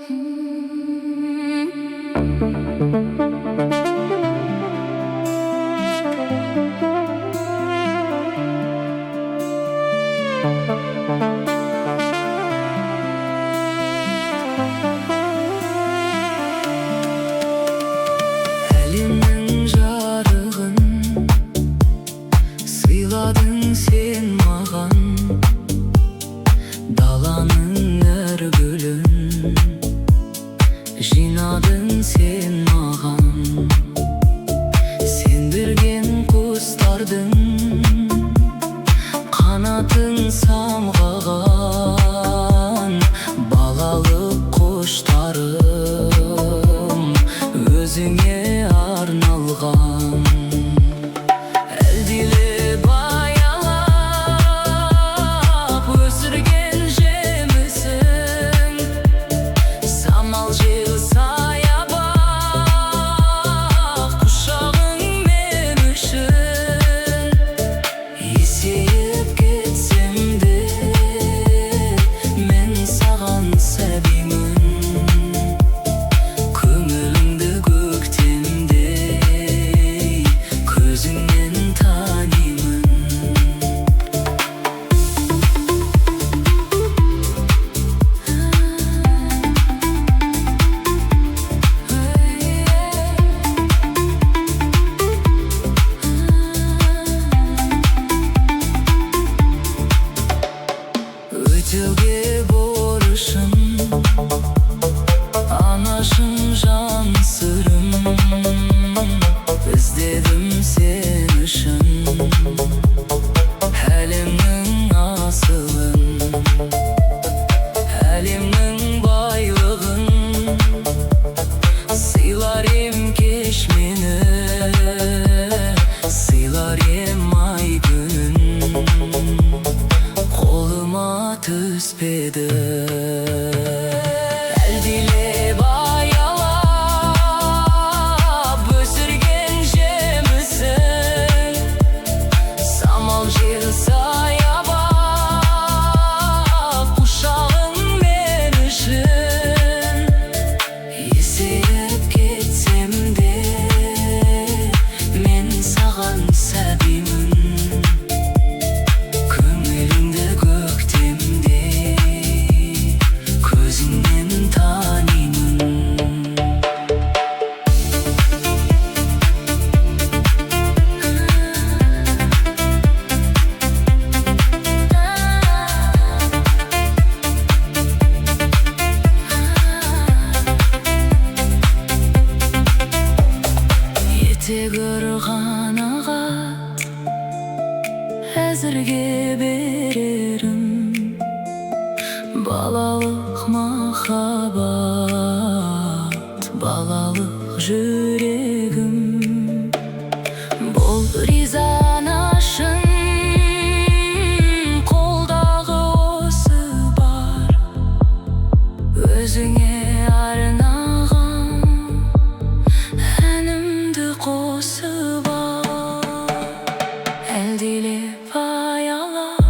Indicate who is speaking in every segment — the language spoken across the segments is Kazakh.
Speaker 1: Әлемнің жарығын сыйладың сен маған, даланың әр гүлін жинадың сен маған. Сен берген құстардың қанатын самғаған, балалық құштарым өзіңе арналған. Әлдиле баялап өсірген жемісің, самал жел саябақ құшағың мен үшін. Есейіп кетсем де мен саған сәбимін, көңіліңді көктемдей көзіңнен танимын. Өтеуге борышым, анашым жан сырым, іздедім сен үшін әлемнің асылын, әлемнің байлығын. Сыйлар ем кеш мені, сыйлар ем ай күнін, қолыма түспеді. Әлдиле баялап өсірген жемісің, самал жел саябақ құшағың мен үшін. Есейіп кетсем де мен саған сәбимін, көңіліңді көктемдей көзіңнен танимын. Етек ырғанаға әзірге берерім балалық махаббат, балалық жүрегім. Бұл риза анашың қолдағы осы бар, өзіңе арнаған әнімді қосып ал. Әлдиле баялап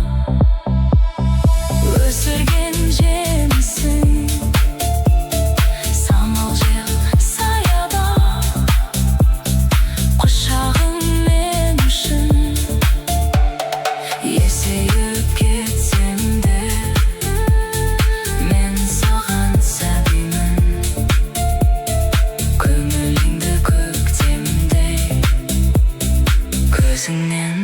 Speaker 1: өсірген жемісің, самал жел саябақ құшағың мен үшін. Есейіп кетсем де мен саған сәбимін, көңіліңді көктемдей көзіңнен